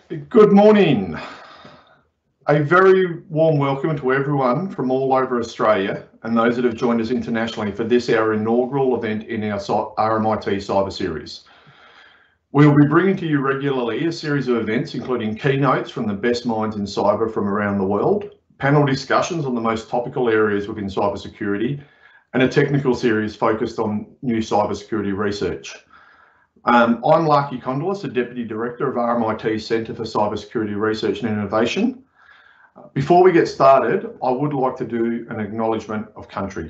Good morning. A very warm welcome to everyone from all over Australia and those that have joined us internationally for this, our inaugural event in our RMIT Cyber Series. We'll be bringing to you regularly a series of events including keynotes from the best minds in cyber from around the world, panel discussions on the most topical areas within cybersecurity, and a technical series focused on new cybersecurity research. I'm Laki Kondalis, the Deputy Director of RMIT's Centre for Cybersecurity Research and Innovation. Before we get started, I would like to do an acknowledgement of country.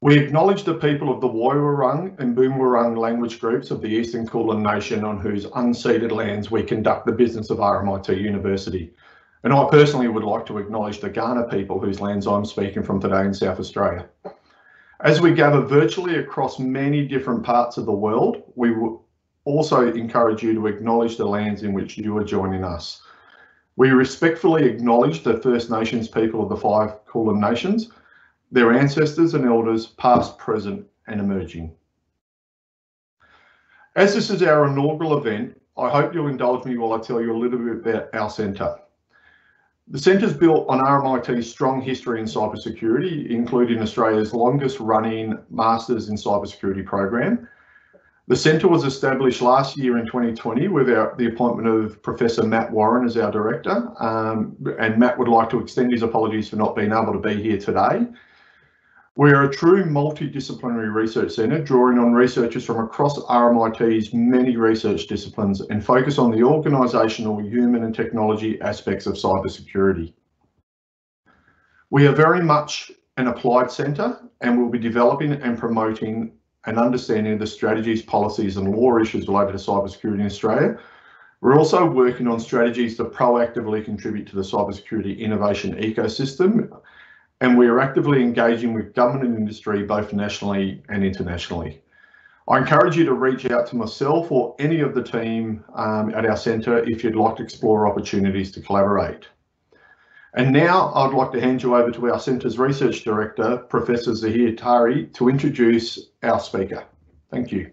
We acknowledge the people of the Woiwurrung and Boonwurrung language groups of the Eastern Kulin Nation on whose unceded lands we conduct the business of RMIT University. And I personally would like to acknowledge the Kaurna people whose lands I'm speaking from today in South Australia. As we gather virtually across many different parts of the world, we will also encourage you to acknowledge the lands in which you are joining us. We respectfully acknowledge the First Nations people of the 5 Kulin Nations, their ancestors and elders, past, present and emerging. As this is our inaugural event, I hope you'll indulge me while I tell you a little bit about our centre. The centre is built on RMIT's strong history in cybersecurity, including Australia's longest running Masters in Cybersecurity program. The centre was established last year in 2020 with the appointment of Professor Matt Warren as our director, and Matt would like to extend his apologies for not being able to be here today. We are a true multidisciplinary research centre, drawing on researchers from across RMIT's many research disciplines and focus on the organisational, human and technology aspects of cybersecurity. We are very much an applied centre and will be developing and promoting an understanding of the strategies, policies and law issues related to cybersecurity in Australia. We're also working on strategies to proactively contribute to the cybersecurity innovation ecosystem, and we are actively engaging with government and industry both nationally and internationally. I encourage you to reach out to myself or any of the team at our centre if you'd like to explore opportunities to collaborate. And now I'd like to hand you over to our centre's Research Director, Professor Zahir Tari, to introduce our speaker. Thank you.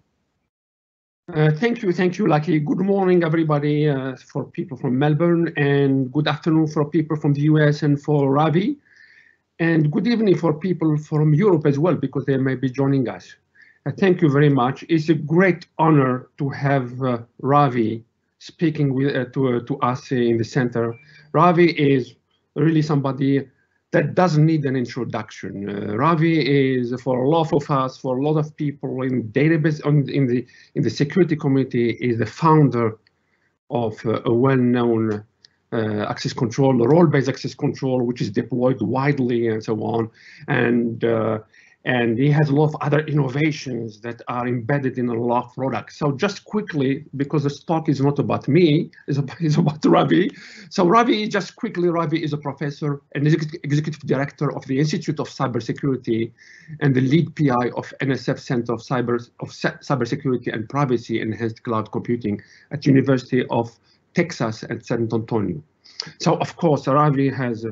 Thank you, Lucky. Good morning, everybody, for people from Melbourne, and good afternoon for people from the US and for Ravi. And good evening for people from Europe as well, because they may be joining us. Thank you very much. It's a great honor to have Ravi speaking to us in the center. Ravi is really somebody that doesn't need an introduction. Ravi is, for a lot of us, for a lot of people in database in the security community, is the founder of a well-known access control, role-based access control, which is deployed widely and so on. And he has a lot of other innovations that are embedded in a lot of products. So just quickly, because this talk is not about me, it's about Ravi. So Ravi is a professor and executive director of the Institute of Cybersecurity and the lead PI of NSF Center of Cybersecurity and Privacy Enhanced Cloud Computing at University of Texas at San Antonio. So of course, Ravi has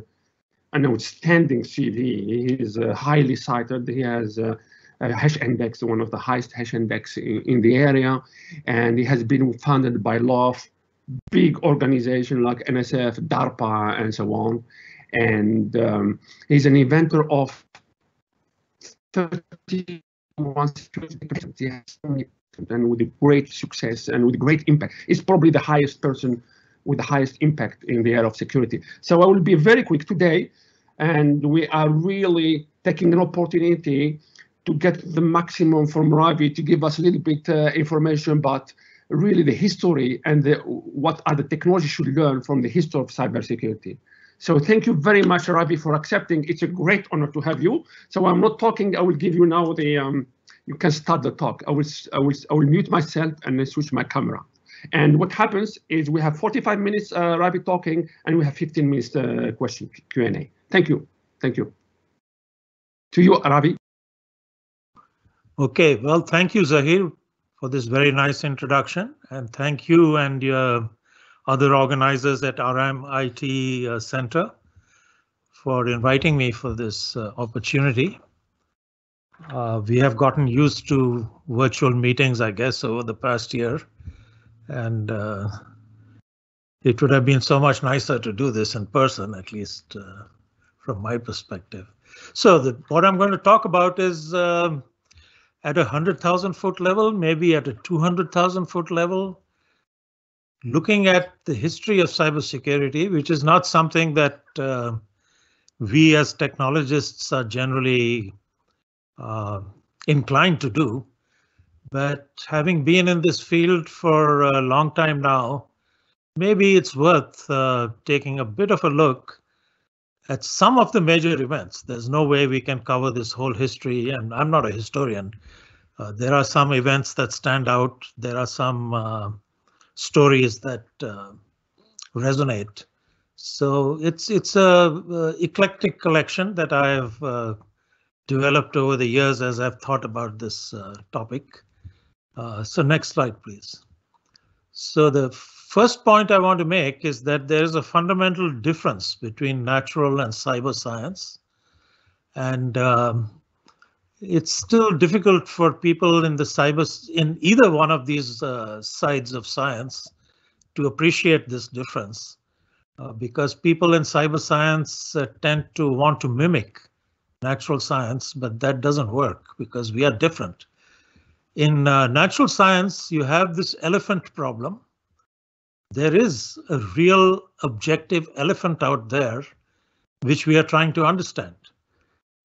an outstanding CV. He is highly cited. He has a hash index, one of the highest hash index in the area, and he has been funded by a lot of big organizations like NSF, DARPA, and so on. And he's an inventor of 31 security, and with great success and with great impact. He's probably the highest person with the highest impact in the area of security. So I will be very quick today, and we are really taking an opportunity to get the maximum from Ravi to give us a little bit information about really the history and what are the technologies should learn from the history of cybersecurity. So thank you very much, Ravi, for accepting. It's a great honor to have you. So I'm not talking. I will give you now the. You can start the talk. I will mute myself and then switch my camera. And what happens is we have 45 minutes Ravi talking, and we have 15 minutes question Q&A. Thank you. Thank you. To you, Ravi. Okay, well, thank you, Zahir, for this very nice introduction, and thank you and your other organizers at RMIT Center for inviting me for this opportunity. We have gotten used to virtual meetings, I guess, over the past year, And it would have been so much nicer to do this in person, at least from my perspective. So what I'm going to talk about is at a 100,000-foot level, maybe at a 200,000-foot level, looking at the history of cybersecurity, which is not something that we as technologists are generally inclined to do. But having been in this field for a long time now, maybe it's worth taking a bit of a look at some of the major events. There's no way we can cover this whole history, and I'm not a historian. There are some events that stand out. There are some stories that resonate. So it's a eclectic collection that I have developed over the years as I've thought about this topic. So next slide, please. So the first point I want to make is that there is a fundamental difference between natural and cyber science. And it's still difficult for people in in either one of these sides of science to appreciate this difference because people in cyber science tend to want to mimic natural science, but that doesn't work because we are different. In natural science, you have this elephant problem. There is a real objective elephant out there, which we are trying to understand.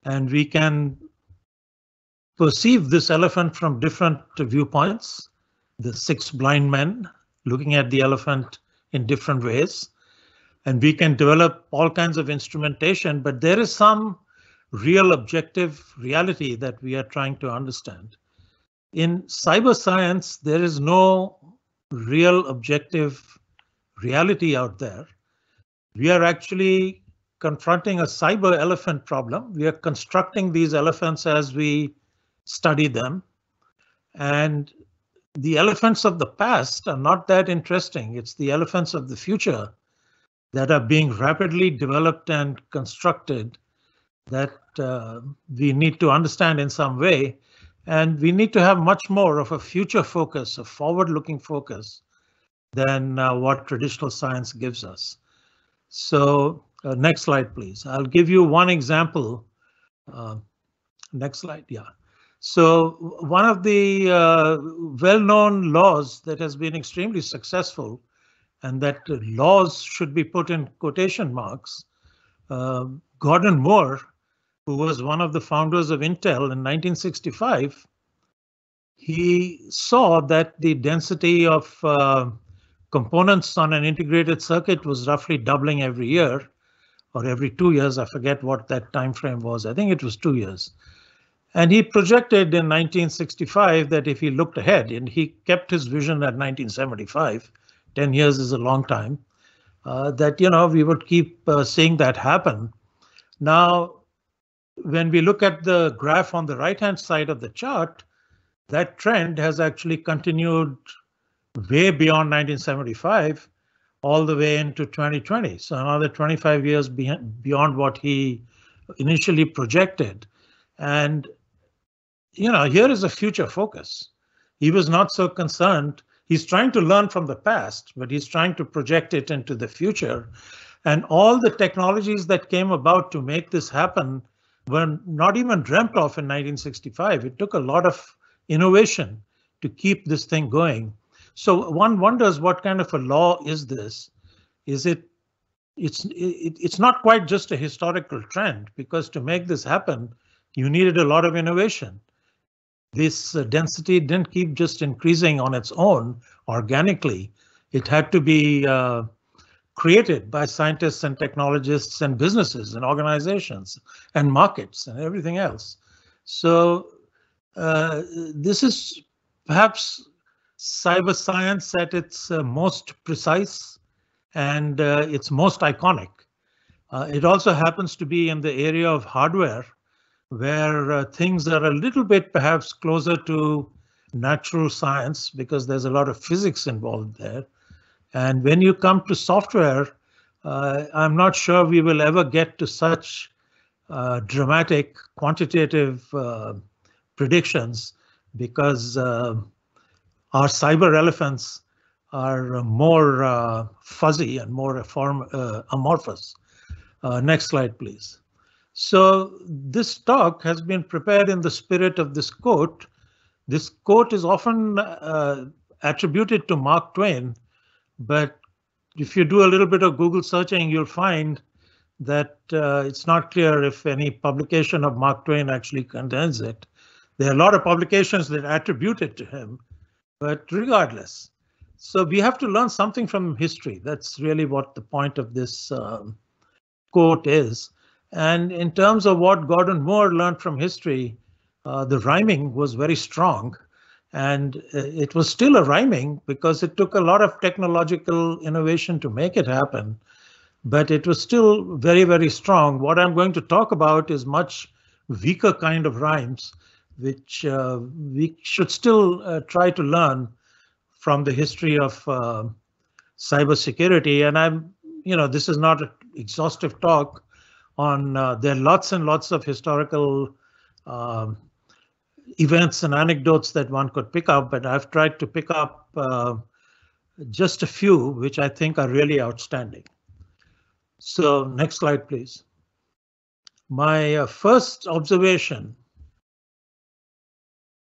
And we can perceive this elephant from different viewpoints. The 6 blind men looking at the elephant in different ways. And we can develop all kinds of instrumentation, but there is some real objective reality that we are trying to understand. In cyber science, there is no real objective reality out there. We are actually confronting a cyber elephant problem. We are constructing these elephants as we study them. And the elephants of the past are not that interesting. It's the elephants of the future that are being rapidly developed and constructed that we need to understand in some way. And we need to have much more of a future focus, a forward-looking focus than what traditional science gives us. So next slide, please. I'll give you one example. Next slide, yeah. So one of the well-known laws that has been extremely successful, and that laws should be put in quotation marks, Gordon Moore, who was one of the founders of Intel in 1965, he saw that the density of components on an integrated circuit was roughly doubling every year or every 2 years. I forget what that time frame was. I think it was 2 years. And he projected in 1965 that if he looked ahead, and he kept his vision at 1975, 10 years is a long time, that we would keep seeing that happen. Now, when we look at the graph on the right-hand side of the chart, that trend has actually continued way beyond 1975, all the way into 2020. So another 25 years beyond what he initially projected. And, here is a future focus. He was not so concerned. He's trying to learn from the past, but he's trying to project it into the future. And all the technologies that came about to make this happen were not even dreamt of in 1965. It took a lot of innovation to keep this thing going. So one wonders what kind of a law is this? It's not quite just a historical trend, because to make this happen, you needed a lot of innovation. This density didn't keep just increasing on its own organically. It had to be created by scientists and technologists and businesses and organizations and markets and everything else. So this is perhaps cyber science at its most precise and its most iconic. It also happens to be in the area of hardware, where things are a little bit perhaps closer to natural science because there's a lot of physics involved there. And when you come to software, I'm not sure we will ever get to such dramatic quantitative predictions, because our cyber elephants are more fuzzy and more amorphous. Next slide, please. So this talk has been prepared in the spirit of this quote. This quote is often attributed to Mark Twain, but if you do a little bit of Google searching, you'll find that it's not clear if any publication of Mark Twain actually contains it. There are a lot of publications that attribute it to him, but regardless. So we have to learn something from history. That's really what the point of this quote is. And in terms of what Gordon Moore learned from history, the rhyming was very strong. And it was still a rhyming because it took a lot of technological innovation to make it happen. But it was still very, very strong. What I'm going to talk about is much weaker kind of rhymes, which we should still try to learn from the history of cybersecurity. And this is not an exhaustive talk on, there are lots and lots of historical events and anecdotes that one could pick up, but I've tried to pick up just a few, which I think are really outstanding. So next slide, please. My first observation.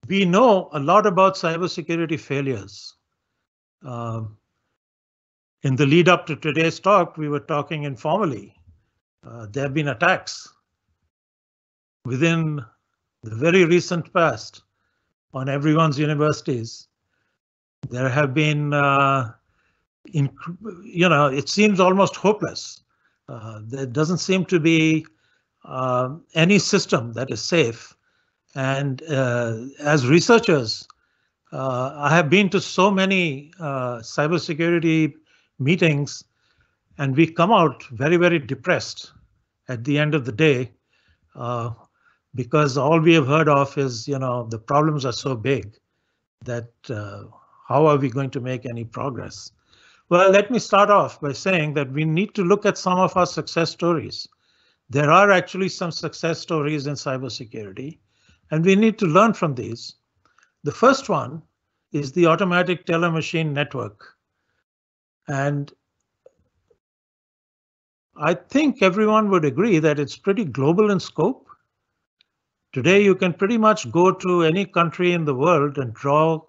We know a lot about cybersecurity failures. In the lead up to today's talk, we were talking informally. There have been attacks within the very recent past on everyone's universities. There have been, it seems almost hopeless. There doesn't seem to be any system that is safe. And as researchers, I have been to so many cybersecurity meetings, and we come out very, very depressed at the end of the day, because all we have heard of is, the problems are so big that how are we going to make any progress? Well, let me start off by saying that we need to look at some of our success stories. There are actually some success stories in cybersecurity, and we need to learn from these. The first one is the automatic teller machine network. And I think everyone would agree that it's pretty global in scope. Today, you can pretty much go to any country in the world and draw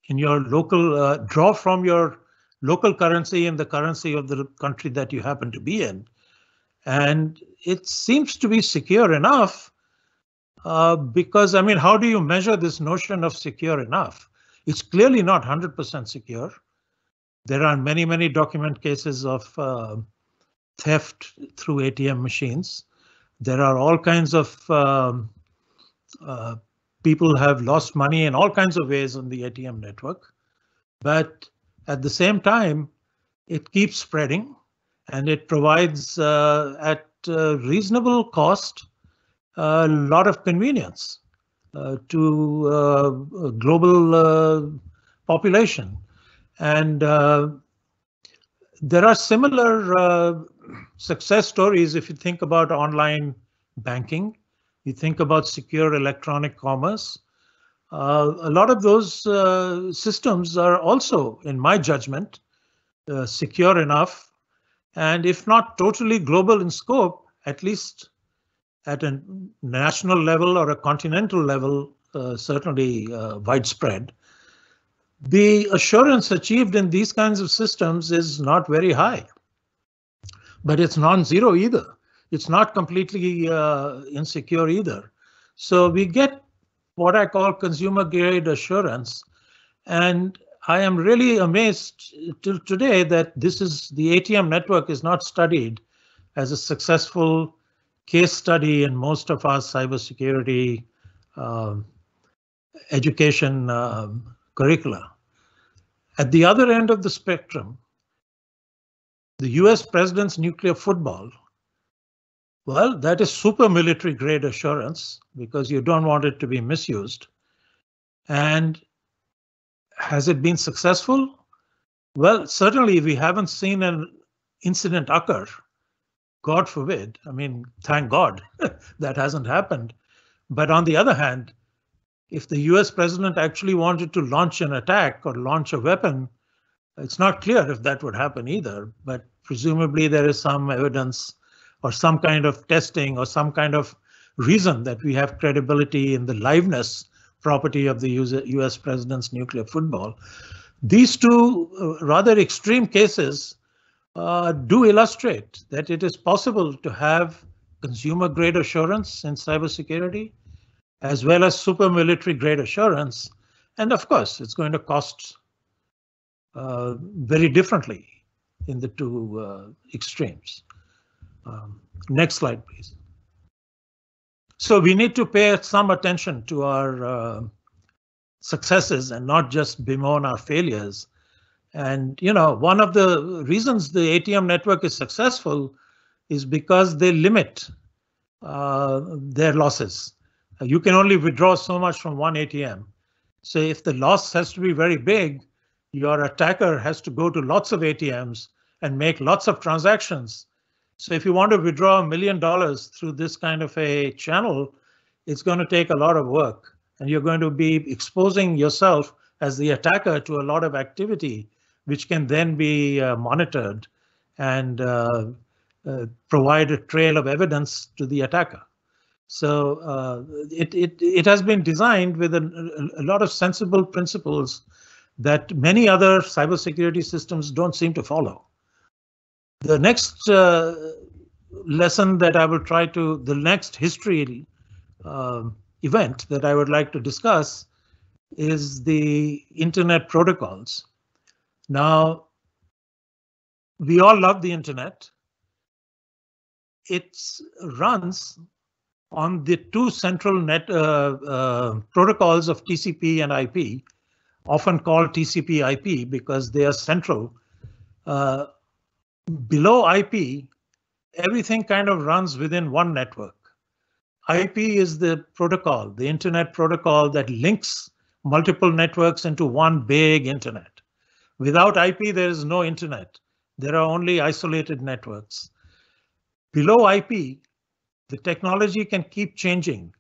in your local, draw from your local currency and the currency of the country that you happen to be in. And it seems to be secure enough because, how do you measure this notion of secure enough? It's clearly not 100% secure. There are many, many document cases of theft through ATM machines. There are all kinds of people have lost money in all kinds of ways on the ATM network. But at the same time, it keeps spreading and it provides at reasonable cost a lot of convenience to a global population. And there are similar success stories if you think about online banking, you think about secure electronic commerce. A lot of those systems are also, in my judgment, secure enough, and if not totally global in scope, at least at a national level or a continental level, certainly widespread. The assurance achieved in these kinds of systems is not very high, but it's non-zero either. It's not completely insecure either. So we get what I call consumer grade assurance. And I am really amazed till today that the ATM network is not studied as a successful case study in most of our cybersecurity education curricula. At the other end of the spectrum, the US president's nuclear football, well, that is super military grade assurance because you don't want it to be misused. And has it been successful? Well, certainly we haven't seen an incident occur. God forbid. Thank God that hasn't happened. But on the other hand, if the US president actually wanted to launch an attack or launch a weapon It's not clear if that would happen either, but presumably there is some evidence or some kind of testing or some kind of reason that we have credibility in the liveness property of the US president's nuclear football. These two rather extreme cases do illustrate that it is possible to have consumer grade assurance in cybersecurity, as well as super military grade assurance. And of course, it's going to cost very differently in the two extremes. Next slide, please. So we need to pay some attention to our successes and not just bemoan our failures. And, you know, one of the reasons the ATM network is successful is because they limit their losses. You can only withdraw so much from one ATM. So if the loss has to be very big, your attacker has to go to lots of ATMs and make lots of transactions. So if you want to withdraw $1 million through this kind of a channel, it's going to take a lot of work, and you're going to be exposing yourself as the attacker to a lot of activity, which can then be monitored and provide a trail of evidence to the attacker. So it has been designed with a lot of sensible principles that many other cybersecurity systems don't seem to follow. The next lesson that I will try to, the next history event that I would like to discuss is the internet protocols. Now, we all love the internet. It runs on the two central net protocols of TCP and IP, often called TCP/IP because they are central. Below IP, everything kind of runs within one network. IP is the protocol, the internet protocol that links multiple networks into one big internet. Without IP, there is no internet. There are only isolated networks. Below IP, the technology can keep changing.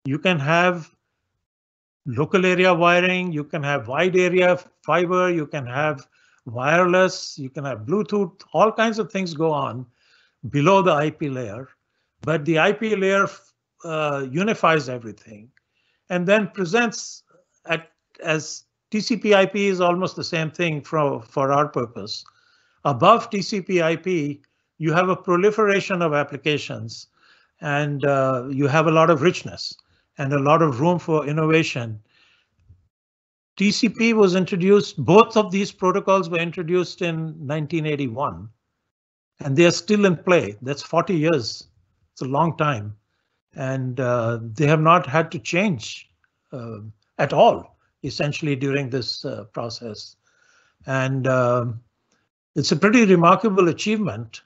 You can have local area wiring, you can have wide area fiber, you can have wireless, you can have Bluetooth, all kinds of things go on below the IP layer. But the IP layer unifies everything and then presents as TCP/IP is almost the same thing for our purpose. Above TCP/IP, you have a proliferation of applications, and you have a lot of richness and a lot of room for innovation. TCP was introduced, both of these protocols were introduced in 1981, and they are still in play. That's 40 years. It's a long time. And they have not had to change at all, essentially, during this process. And it's a pretty remarkable achievement.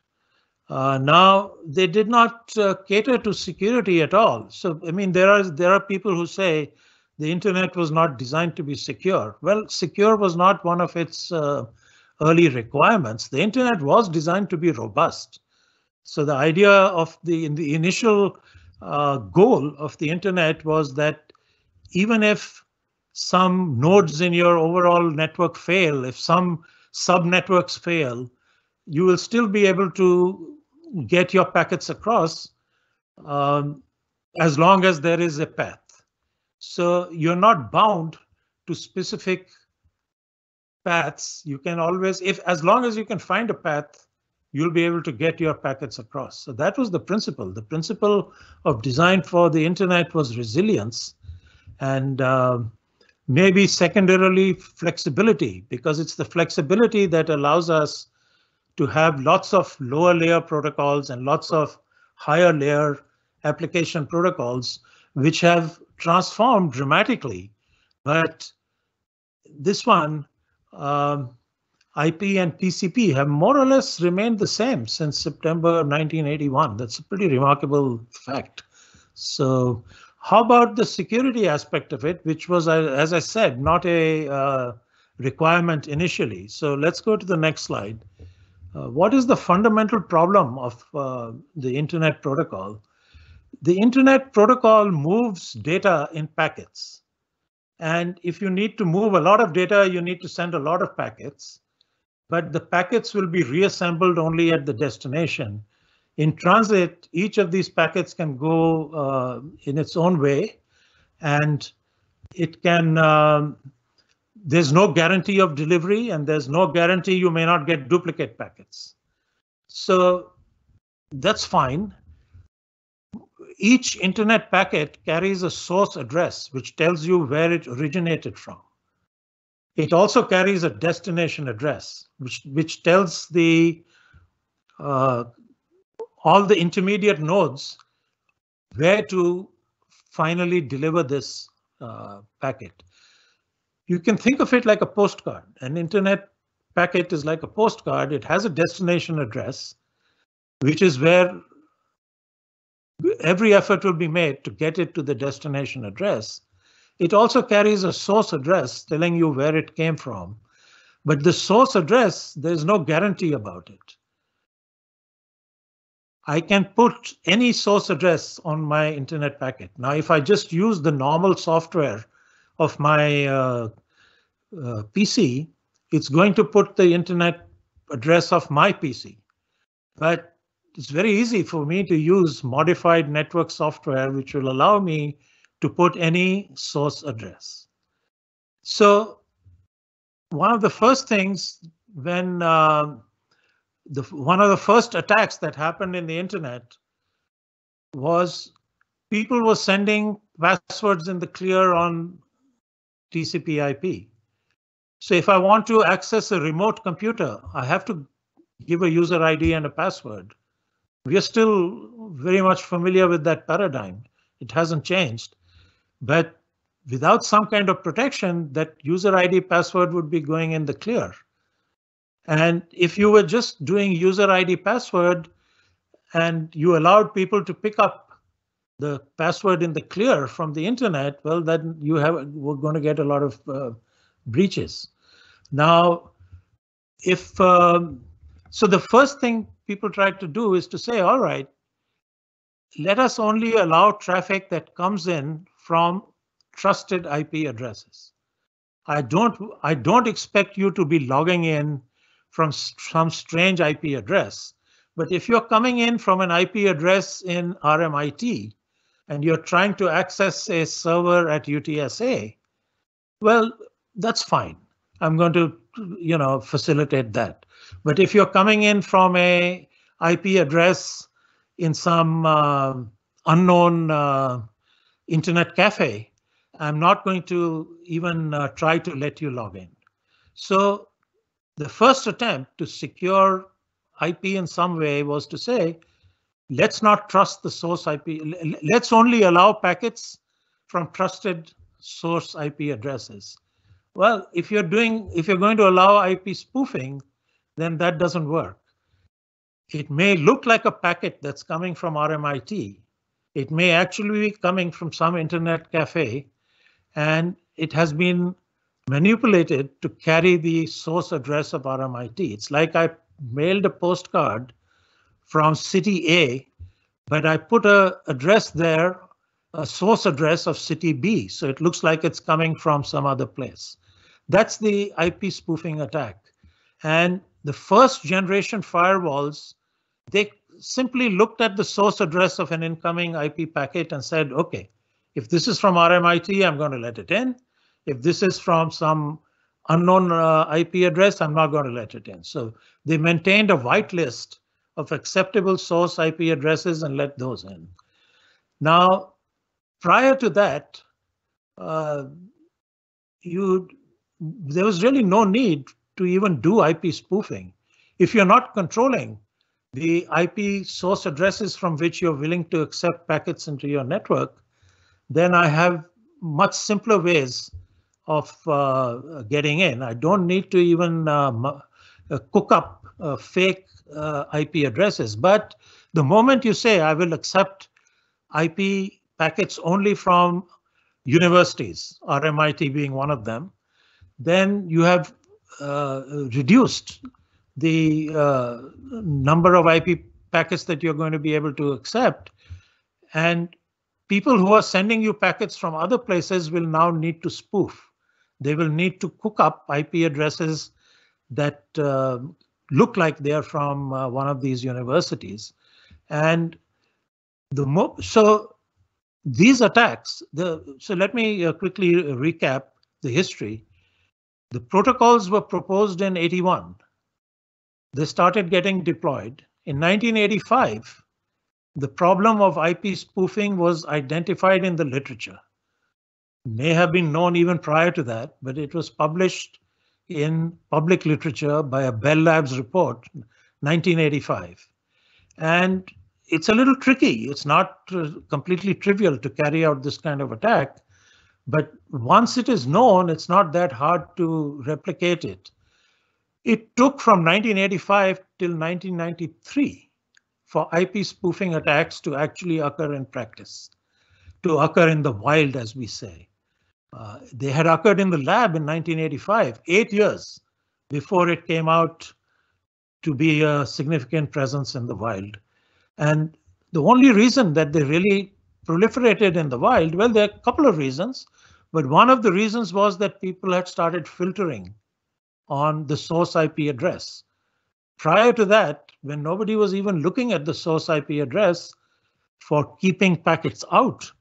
Now, they did not cater to security at all. So, I mean, there are people who say the internet was not designed to be secure. Well, secure was not one of its early requirements. The internet was designed to be robust. So the idea of the initial goal of the internet was that even if some nodes in your overall network fail, if some sub-networks fail, you will still be able to get your packets across as long as there is a path. So you're not bound to specific paths. You can always, as long as you can find a path, you'll be able to get your packets across. So that was the principle. The principle of design for the internet was resilience and maybe secondarily flexibility, because it's the flexibility that allows us to have lots of lower layer protocols and lots of higher layer application protocols, which have transformed dramatically. But this one, IP and TCP have more or less remained the same since September 1981. That's a pretty remarkable fact. So how about the security aspect of it, which was, as I said, not a requirement initially. So let's go to the next slide. What is the fundamental problem of the internet protocol? The internet protocol moves data in packets. And if you need to move a lot of data, you need to send a lot of packets. but the packets will be reassembled only at the destination. In transit, each of these packets can go in its own way, and it can, there's no guarantee of delivery, and there's no guarantee you may not get duplicate packets. So that's fine. Each internet packet carries a source address, which tells you where it originated from. It also carries a destination address, which tells the all the intermediate nodes where to finally deliver this packet. You can think of it like a postcard. An internet packet is like a postcard. It has a destination address, which is where every effort will be made to get it to the destination address. It also carries a source address telling you where it came from. But the source address, there's no guarantee about it. I can put any source address on my internet packet. Now, if I just use the normal software of my PC, it's going to put the internet address of my PC. But it's very easy for me to use modified network software, which will allow me to put any source address. So one of the first things when one of the first attacks that happened in the internet was people were sending passwords in the clear on TCP/IP. So if I want to access a remote computer, I have to give a user ID and a password. We are still very much familiar with that paradigm. It hasn't changed. But without some kind of protection, that user ID password would be going in the clear. And if you were just doing user ID password and you allowed people to pick up the password in the clear from the internet, well, then we're going to get a lot of breaches. Now, so the first thing people tried to do is to say, all right, let us only allow traffic that comes in from trusted IP addresses. I don't expect you to be logging in from some strange IP address. But if you're coming in from an IP address in RMIT and you're trying to access a server at UTSA, well, that's fine. I'm going to, facilitate that. But if you're coming in from a IP address in some unknown internet cafe, I'm not going to even try to let you log in. So the first attempt to secure IP in some way was to say, let's not trust the source IP. Let's only allow packets from trusted source IP addresses. Well, if you're going to allow IP spoofing, then that doesn't work. It may look like a packet that's coming from RMIT. It may actually be coming from some internet cafe, and it has been manipulated to carry the source address of RMIT. It's like I mailed a postcard from city A, but I put an address there, a source address of city B, so it looks like it's coming from some other place. That's the IP spoofing attack. And the first generation firewalls, they simply looked at the source address of an incoming IP packet and said, OK, if this is from RMIT, I'm going to let it in. If this is from some unknown IP address, I'm not going to let it in. So they maintained a whitelist of acceptable source IP addresses and let those in. Now, prior to that, there was really no need to even do IP spoofing. If you're not controlling the IP source addresses from which you're willing to accept packets into your network, then I have much simpler ways of getting in. I don't need to even cook up fake IP addresses. But the moment you say I will accept IP packets only from universities, RMIT being one of them, then you have reduced the number of IP packets that you're going to be able to accept. And people who are sending you packets from other places will now need to spoof. They will need to cook up IP addresses that look like they're from one of these universities. And so these attacks, so let me quickly recap the history. The protocols were proposed in 81. They started getting deployed. In 1985, the problem of IP spoofing was identified in the literature. May have been known even prior to that, but it was published in public literature by a Bell Labs report, 1985. And it's a little tricky. It's not completely trivial to carry out this kind of attack. But once it is known, it's not that hard to replicate it. It took from 1985 till 1993 for IP spoofing attacks to actually occur in practice, to occur in the wild, as we say. They had occurred in the lab in 1985, 8 years before it came out to be a significant presence in the wild. And the only reason that they really proliferated in the wild, well, there are a couple of reasons, but one of the reasons was that people had started filtering on the source IP address. Prior to that, when nobody was even looking at the source IP address for keeping packets out,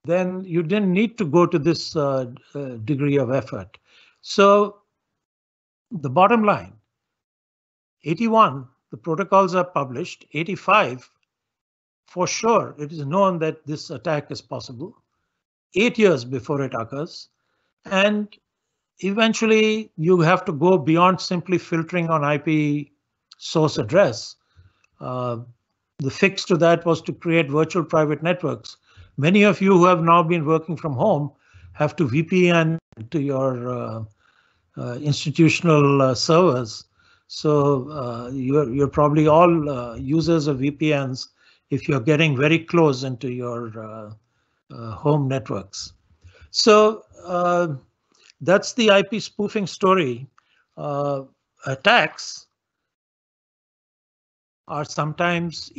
then you didn't need to go to this degree of effort. So the bottom line, 81, the protocols are published. 85, for sure, it is known that this attack is possible. 8 years before it occurs. And eventually, you have to go beyond simply filtering on IP source address. The fix to that was to create virtual private networks. Many of you who have now been working from home have to VPN to your institutional servers. So you're probably all users of VPNs if you're getting very close into your home networks. So that's the IP spoofing story. Attacks are sometimes,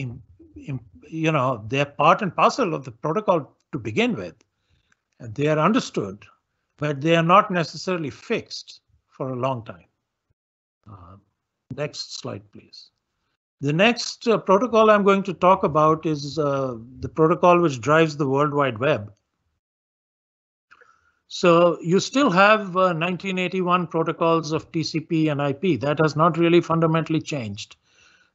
they're part and parcel of the protocol to begin with. And they are understood, but they are not necessarily fixed for a long time. Next slide, please. The next protocol I'm going to talk about is the protocol which drives the World Wide Web. So you still have 1981 protocols of TCP and IP. That has not really fundamentally changed.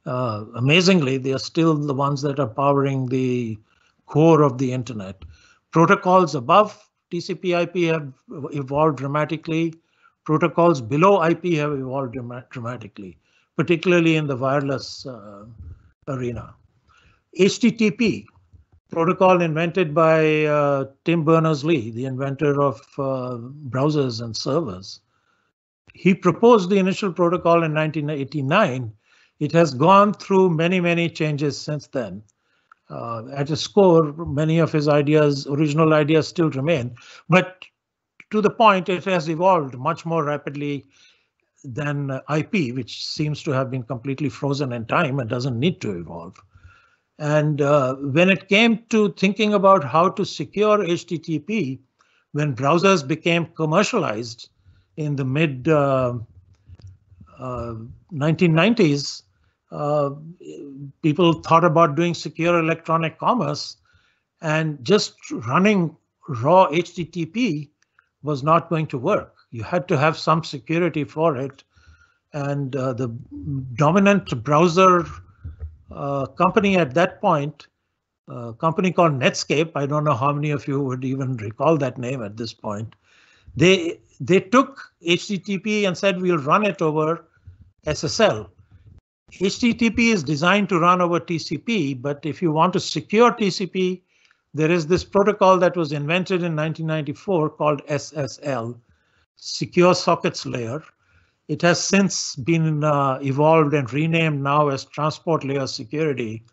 Amazingly, they are still the ones that are powering the core of the internet. Protocols above TCP IP have evolved dramatically. Protocols below IP have evolved dramatically, particularly in the wireless arena. HTTP, protocol invented by Tim Berners-Lee, the inventor of browsers and servers. He proposed the initial protocol in 1989. It has gone through many, many changes since then. At its core, many of his original ideas still remain, but to the point it has evolved much more rapidly than IP, which seems to have been completely frozen in time and doesn't need to evolve. And when it came to thinking about how to secure HTTP, when browsers became commercialized in the mid 1990s, people thought about doing secure electronic commerce, and just running raw HTTP was not going to work. You had to have some security for it. And the dominant browser company at that point, a company called Netscape, I don't know how many of you would even recall that name at this point. They took HTTP and said, we'll run it over SSL. HTTP is designed to run over TCP, but if you want to secure TCP, there is this protocol that was invented in 1994 called SSL, Secure Sockets Layer. It has since been evolved and renamed now as Transport Layer Security.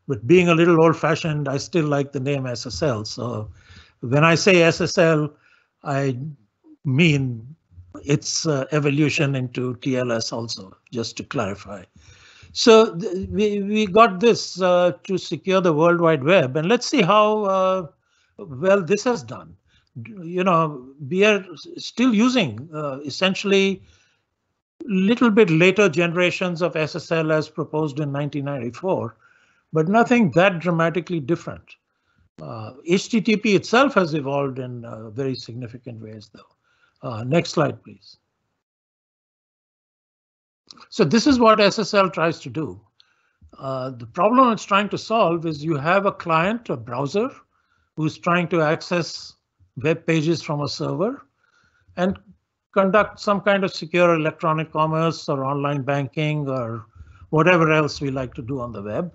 But being a little old-fashioned, I still like the name SSL. So when I say SSL, I mean its evolution into TLS also, just to clarify. So we got this to secure the World Wide Web, and let's see how well this has done. We are still using essentially little bit later generations of SSL as proposed in 1994, but nothing that dramatically different. HTTP itself has evolved in very significant ways, though. Next slide, please. So this is what SSL tries to do. The problem it's trying to solve is you have a client, a browser, who's trying to access web pages from a server and conduct some kind of secure electronic commerce or online banking or whatever else we like to do on the web.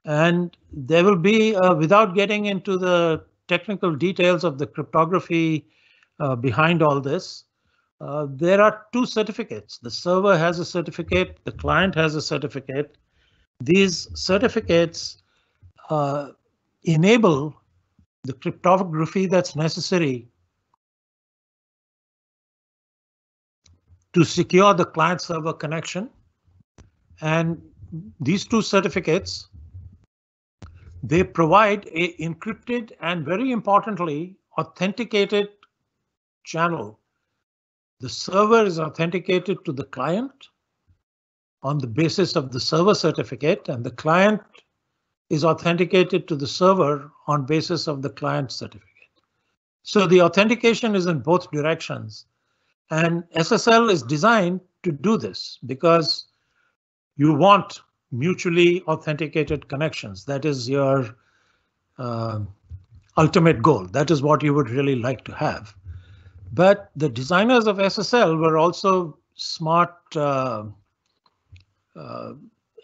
And there will be, without getting into the technical details of the cryptography behind all this, there are two certificates. The server has a certificate, the client has a certificate. These certificates enable the cryptography that's necessary to secure the client-server connection. And these two certificates, they provide an encrypted and, very importantly, authenticated channel. The server is authenticated to the client on the basis of the server certificate, and the client is authenticated to the server on basis of the client certificate. So the authentication is in both directions. And SSL is designed to do this because you want mutually authenticated connections. That is your ultimate goal. That is what you would really like to have. But the designers of SSL were also smart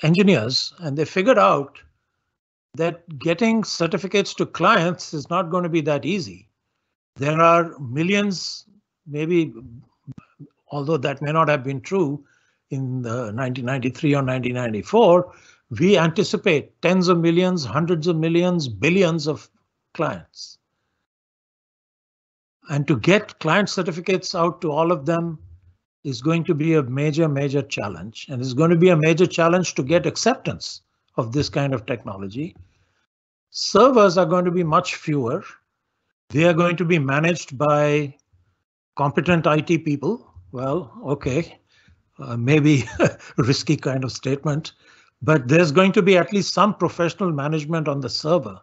engineers, and they figured out that getting certificates to clients is not going to be that easy. There are millions, maybe, although that may not have been true in 1993 or 1994, we anticipate tens of millions, hundreds of millions, billions of clients. And to get client certificates out to all of them is going to be a major, major challenge. And it's going to be a major challenge to get acceptance of this kind of technology. Servers are going to be much fewer. They are going to be managed by competent IT people. Well, okay, maybe a risky kind of statement, but there's going to be at least some professional management on the server.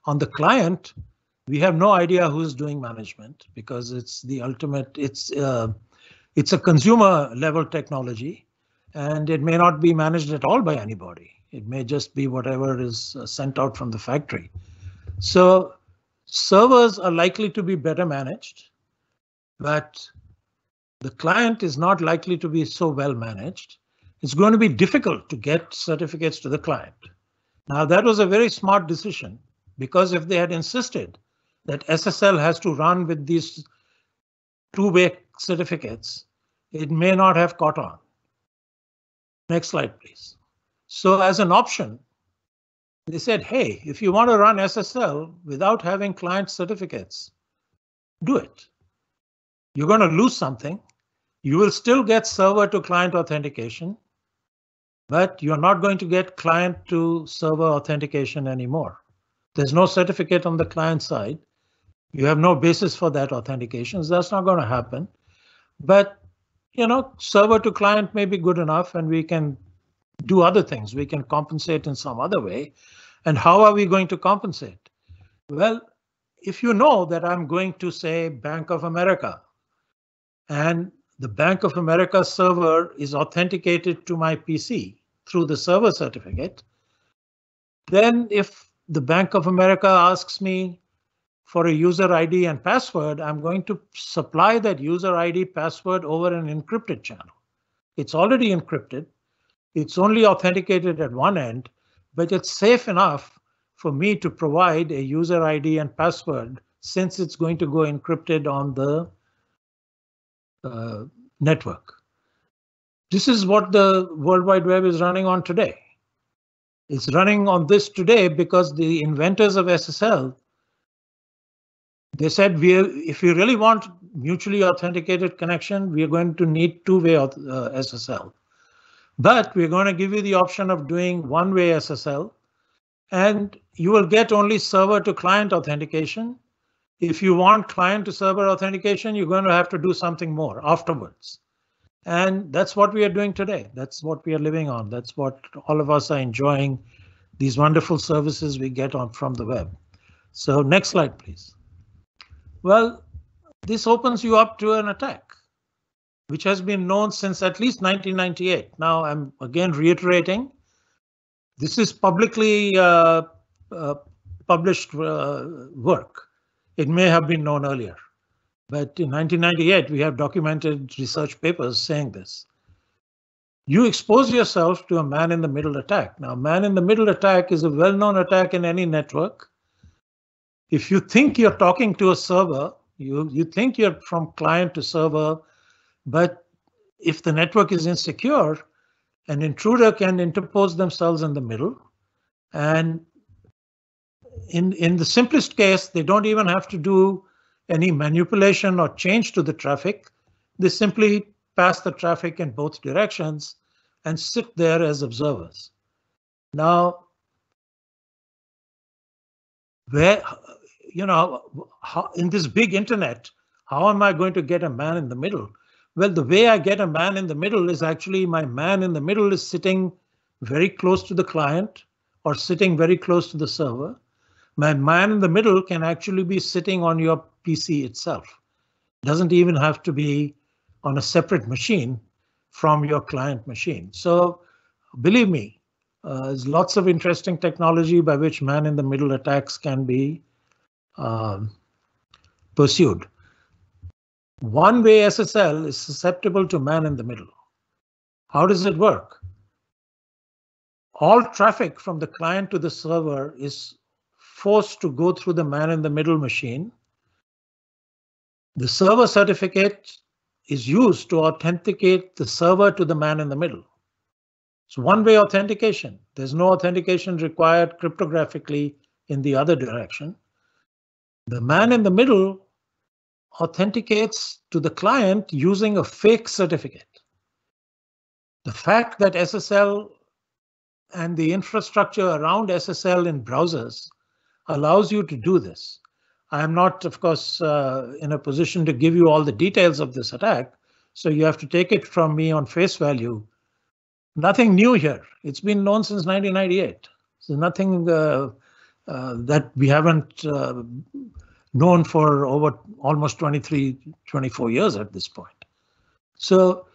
On the client, we have no idea who's doing management because it's the ultimate, it's a consumer level technology, and it may not be managed at all by anybody. It may just be whatever is sent out from the factory. So servers are likely to be better managed, but the client is not likely to be so well managed. It's going to be difficult to get certificates to the client. Now, that was a very smart decision, because if they had insisted that SSL has to run with these two-way certificates, it may not have caught on. Next slide, please. So as an option, they said, hey, if you want to run SSL without having client certificates, do it. You're going to lose something. You will still get server to client authentication, but you're not going to get client to server authentication anymore. There's no certificate on the client side. You have no basis for that authentication. So that's not going to happen. But, you know, server to client may be good enough, and we can do other things. We can compensate in some other way. And how are we going to compensate? Well, if you know that I'm going to say Bank of America, and the Bank of America server is authenticated to my PC through the server certificate, then if the Bank of America asks me for a user ID and password, I'm going to supply that user ID password over an encrypted channel. It's already encrypted. It's only authenticated at one end, but it's safe enough for me to provide a user ID and password since it's going to go encrypted on the network. This is what the World Wide Web is running on today. It's running on this today because the inventors of SSL, they said, if we really want mutually authenticated connection, we are going to need two-way SSL. But we're going to give you the option of doing one-way SSL, and you will get only server to client authentication. If you want client to server authentication, you're going to have to do something more afterwards. And that's what we are doing today. That's what we are living on. That's what all of us are enjoying, these wonderful services we get on from the web. So next slide, please. Well, this opens you up to an attack, which has been known since at least 1998. Now, I'm again reiterating, this is publicly published work. It may have been known earlier, but in 1998, we have documented research papers saying this. You expose yourself to a man-in-the-middle attack. Now, man-in-the-middle attack is a well-known attack in any network. If you think you're talking to a server, you think you're from client to server, but if the network is insecure, an intruder can interpose themselves in the middle. And in the simplest case, they don't even have to do any manipulation or change to the traffic. They simply pass the traffic in both directions and sit there as observers. Now, where, in this big internet, how am I going to get a man in the middle? Well, the way I get a man in the middle is actually my man in the middle is sitting very close to the client or sitting very close to the server. My man in the middle can actually be sitting on your PC itself. Doesn't even have to be on a separate machine from your client machine. So believe me, there's lots of interesting technology by which man-in-the-middle attacks can be pursued. One way SSL is susceptible to man-in-the-middle. How does it work? All traffic from the client to the server is forced to go through the man-in-the-middle machine. The server certificate is used to authenticate the server to the man in the middle. It's one-way authentication. There's no authentication required cryptographically in the other direction. The man in the middle authenticates to the client using a fake certificate. The fact that SSL and the infrastructure around SSL in browsers allows you to do this. I am not, of course, in a position to give you all the details of this attack, so you have to take it from me on face value. Nothing new here. It's been known since 1998. So nothing that we haven't known for over almost 23, 24 years at this point. So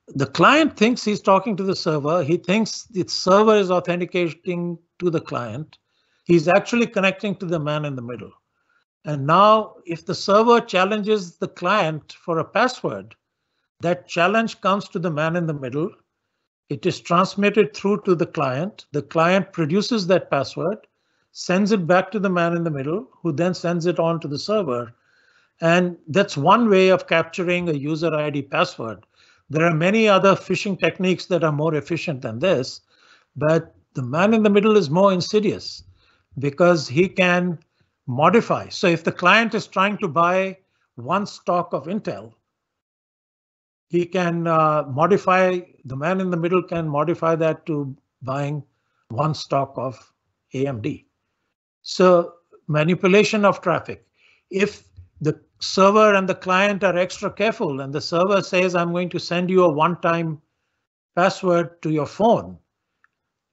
the client thinks he's talking to the server. He thinks the server is authenticating to the client. He's actually connecting to the man in the middle. And now if the server challenges the client for a password, that challenge comes to the man in the middle. It is transmitted through to the client. The client produces that password, sends it back to the man in the middle, who then sends it on to the server. And that's one way of capturing a user ID password. There are many other phishing techniques that are more efficient than this, but the man in the middle is more insidious because he can modify. So if the client is trying to buy one stock of Intel, he can modify, the man in the middle can modify that to buying one stock of AMD. So manipulation of traffic. If the server and the client are extra careful and the server says, I'm going to send you a one-time password to your phone,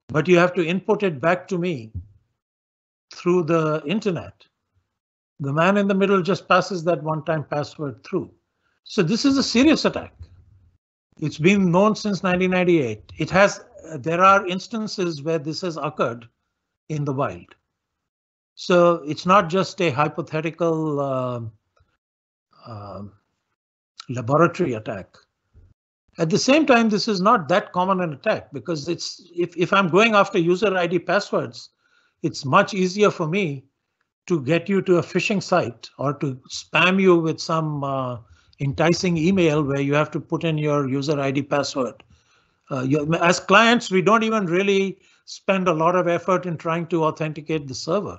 but you have to input it back to me through the internet, the man in the middle just passes that one-time password through. So this is a serious attack. It's been known since 1998. There are instances where this has occurred in the wild. So it's not just a hypothetical laboratory attack. At the same time, this is not that common an attack because if I'm going after user ID passwords, it's much easier for me to get you to a phishing site or to spam you with some enticing email where you have to put in your user ID password. As clients, we don't even really spend a lot of effort in trying to authenticate the server.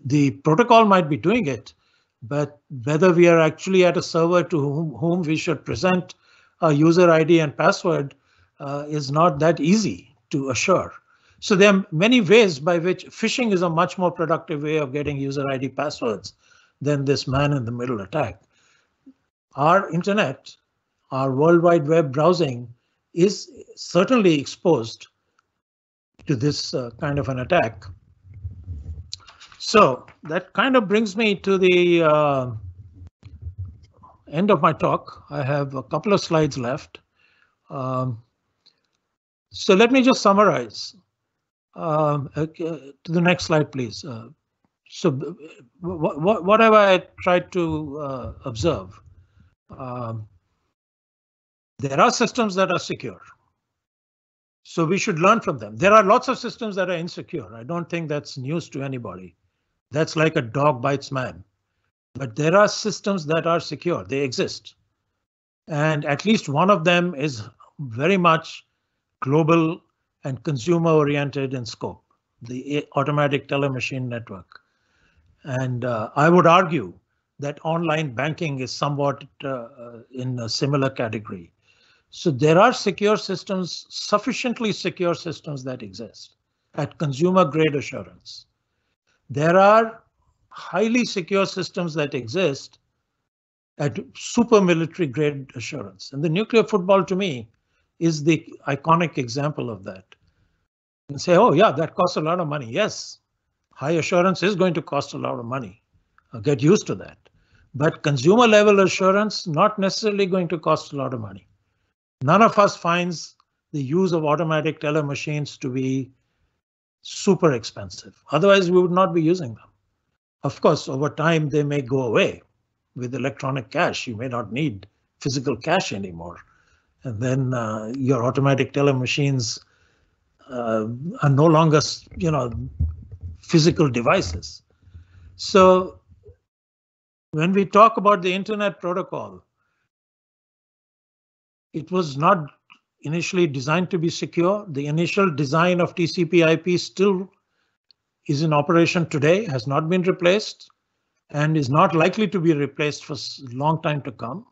The protocol might be doing it, but whether we are actually at a server to whom we should present a user ID and password is not that easy to assure. So there are many ways by which phishing is a much more productive way of getting user ID passwords than this man in the middle attack. our internet, our World Wide Web browsing is certainly exposed to this kind of an attack. So that kind of brings me to the end of my talk. I have a couple of slides left. So let me just summarize. To the next slide, please. So what have I tried to observe? There are systems that are secure, so we should learn from them. There are lots of systems that are insecure. I don't think that's news to anybody. That's like a dog bites man. But there are systems that are secure. They exist. And at least one of them is very much global and consumer oriented in scope, the automatic teller machine network. And I would argue that online banking is somewhat in a similar category. So there are secure systems, sufficiently secure systems that exist at consumer grade assurance. There are highly secure systems that exist at super military grade assurance. And the nuclear football to me is the iconic example of that. And say, oh yeah, that costs a lot of money. Yes, high assurance is going to cost a lot of money. Get used to that. But consumer level assurance, not necessarily going to cost a lot of money. None of us finds the use of automatic teller machines to be super expensive. Otherwise, we would not be using them. Of course, over time, they may go away. With electronic cash, you may not need physical cash anymore. And then your automatic teller machines are no longer, physical devices. So when we talk about the Internet protocol, it was not initially designed to be secure. The initial design of TCP/IP still is in operation today, has not been replaced, and is not likely to be replaced for a long time to come.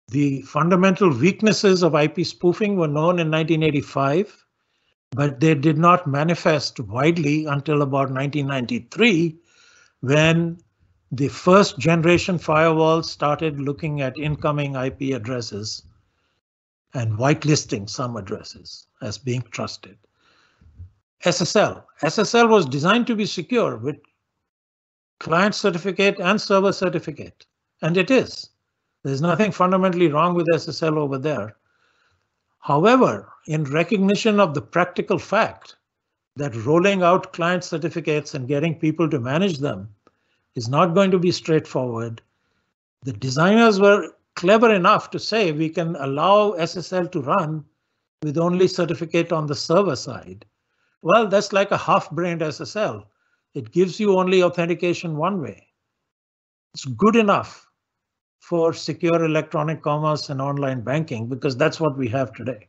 The fundamental weaknesses of IP spoofing were known in 1985, but they did not manifest widely until about 1993, when the first generation firewalls started looking at incoming IP addresses and whitelisting some addresses as being trusted. SSL was designed to be secure with client certificate and server certificate, and it is. There's nothing fundamentally wrong with SSL over there. However, in recognition of the practical fact that rolling out client certificates and getting people to manage them is not going to be straightforward, the designers were clever enough to say we can allow SSL to run with only certificate on the server side. Well, that's like a half-brained SSL. It gives you only authentication one way. It's good enough for secure electronic commerce and online banking because that's what we have today.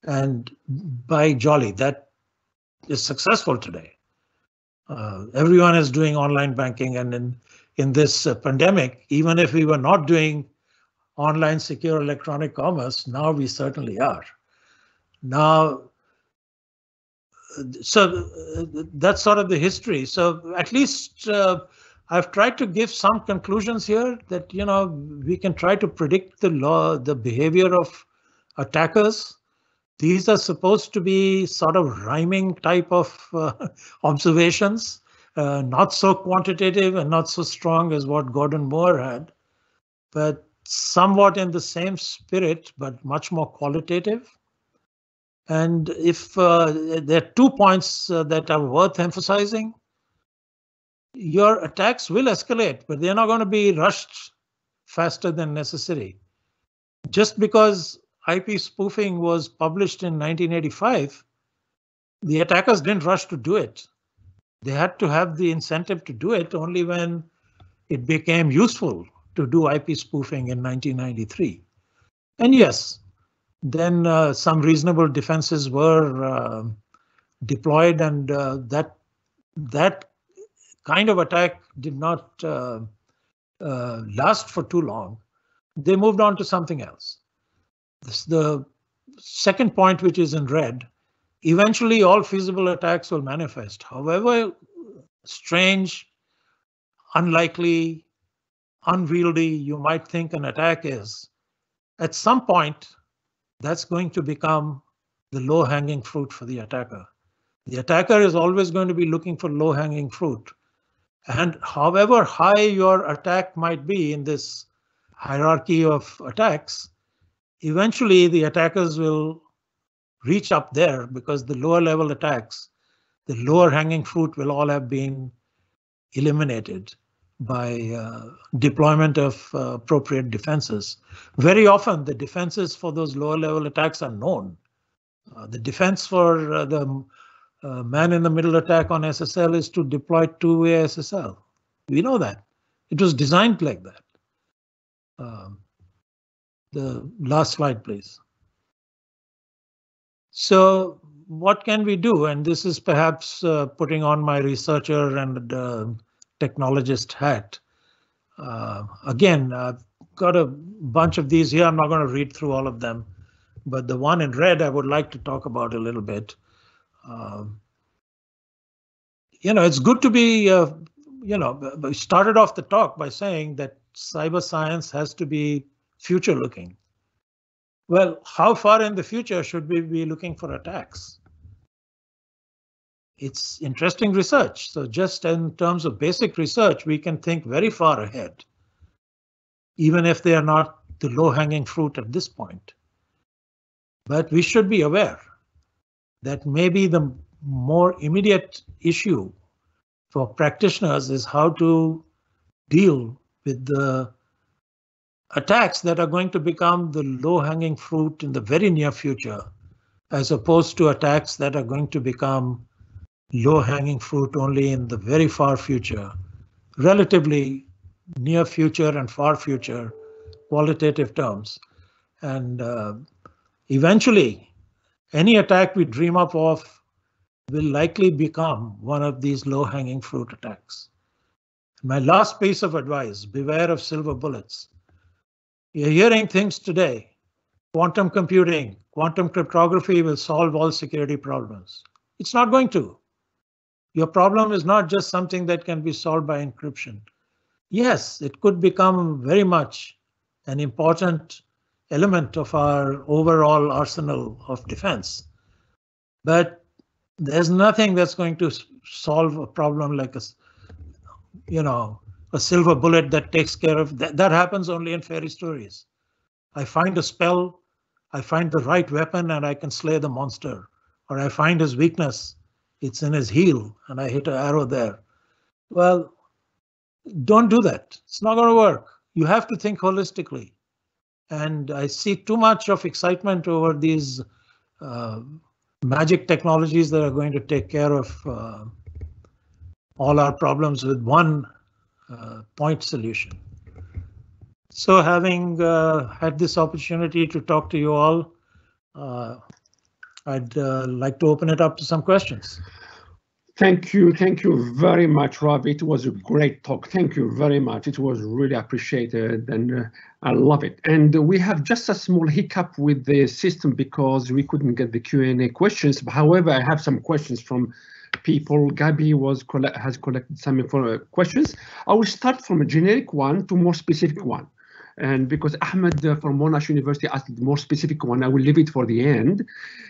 And by jolly, that is successful today. Everyone is doing online banking, and in this pandemic, even if we were not doing online secure electronic commerce, now we certainly are. Now, so that's sort of the history. So at least I've tried to give some conclusions here that, we can try to predict the behavior of attackers. These are supposed to be sort of rhyming type of observations, not so quantitative and not so strong as what Gordon Moore had, but somewhat in the same spirit, but much more qualitative. And if there are 2 points that are worth emphasizing, your attacks will escalate, but they're not going to be rushed faster than necessary. Just because IP spoofing was published in 1985, the attackers didn't rush to do it. They had to have the incentive to do it only when it became useful to do IP spoofing in 1993. And yes, then some reasonable defenses were deployed, and that kind of attack did not last for too long. They moved on to something else. The second point, which is in red, eventually all feasible attacks will manifest. However strange, unlikely, unwieldy you might think an attack is, at some point, that's going to become the low-hanging fruit for the attacker. The attacker is always going to be looking for low-hanging fruit. And however high your attack might be in this hierarchy of attacks, eventually the attackers will reach up there because the lower level attacks, the lower hanging fruit will all have been eliminated by deployment of appropriate defenses. Very often the defenses for those lower level attacks are known. The defense for the man in the middle attack on SSL is to deploy two-way SSL. We know that. It was designed like that. The last slide, please. So what can we do? And this is perhaps putting on my researcher and technologist hat. Again, I've got a bunch of these here. I'm not going to read through all of them, but the one in red I would like to talk about a little bit. It's good to be, we started off the talk by saying that cyber science has to be future looking. Well, how far in the future should we be looking for attacks? It's interesting research. So just in terms of basic research, we can think very far ahead, even if they are not the low-hanging fruit at this point. But we should be aware that maybe the more immediate issue for practitioners is how to deal with the attacks that are going to become the low-hanging fruit in the very near future, as opposed to attacks that are going to become low-hanging fruit only in the very far future, relatively near future and far future qualitative terms. And eventually, any attack we dream up of will likely become one of these low-hanging fruit attacks. My last piece of advice, beware of silver bullets. You're hearing things today. Quantum computing, quantum cryptography will solve all security problems. It's not going to. Your problem is not just something that can be solved by encryption. Yes, it could become very much an important element of our overall arsenal of defense. But there's nothing that's going to solve a problem like a silver bullet that takes care of that. That happens only in fairy stories. I find a spell, I find the right weapon, and I can slay the monster. Or I find his weakness, it's in his heel, and I hit an arrow there. Well, don't do that. It's not going to work. You have to think holistically. And I see too much of excitement over these magic technologies that are going to take care of all our problems with one point solution. So having had this opportunity to talk to you all, I'd like to open it up to some questions. Thank you very much, Ravi. It was a great talk. Thank you very much. It was really appreciated, and I love it. And we have just a small hiccup with the system because we couldn't get the Q&A questions. However, I have some questions from people. Gabi has collected some questions. I will start from a generic one to more specific one. And because Ahmed from Monash University asked the more specific one, I will leave it for the end.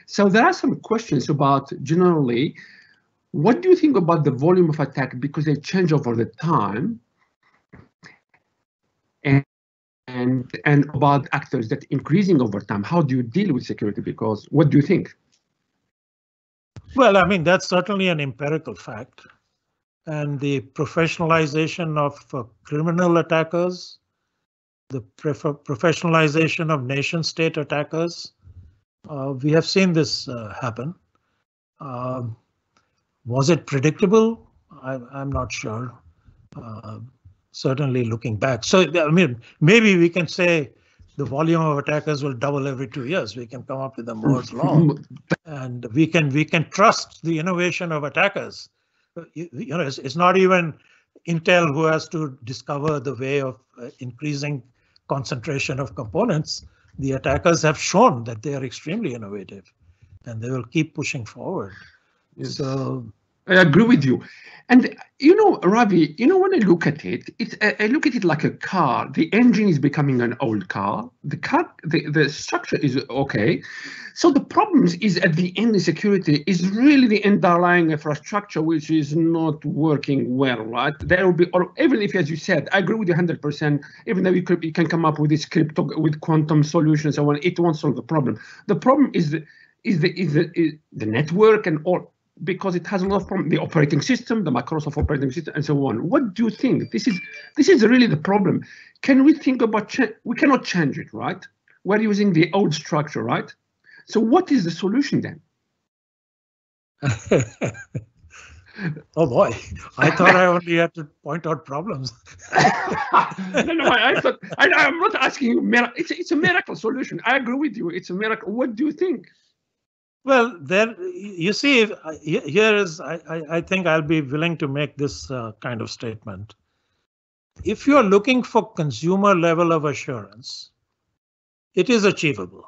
So there are some questions about generally, what do you think about the volume of attack because they change over the time? And about actors that increasing over time. How do you deal with security? Because what do you think? Well, I mean, that's certainly an empirical fact. And the professionalization of criminal attackers, the professionalization of nation state attackers, we have seen this happen. Was it predictable? I'm not sure. Certainly looking back. So, I mean, maybe we can say the volume of attackers will double every 2 years. We can come up with a Moore's law, and we can trust the innovation of attackers. It's not even Intel who has to discover the way of increasing concentration of components. The attackers have shown that they are extremely innovative, and they will keep pushing forward. Yes. So I agree with you. And you know, Ravi, you know, when I look at it, I look at it like a car. The engine is becoming an old car. The structure is okay. So the problem is at the end, the security is really the underlying infrastructure, which is not working well, right? There will be, or even if, as you said, I agree with you 100%, even though you can come up with this crypto, with quantum solutions and so on, it won't solve the problem. The problem is the network and all, because it has a lot of problems, the operating system, the Microsoft operating system, and so on. What do you think? This is really the problem. Can we think about we cannot change it, right? We're using the old structure, right? So what is the solution then? Oh boy, I thought I only had to point out problems. No, I thought I'm not asking you. It's a miracle solution. I agree with you. It's a miracle. What do you think? Well, there you see, here is, I think I'll be willing to make this kind of statement. If you're looking for consumer level of assurance, it is achievable.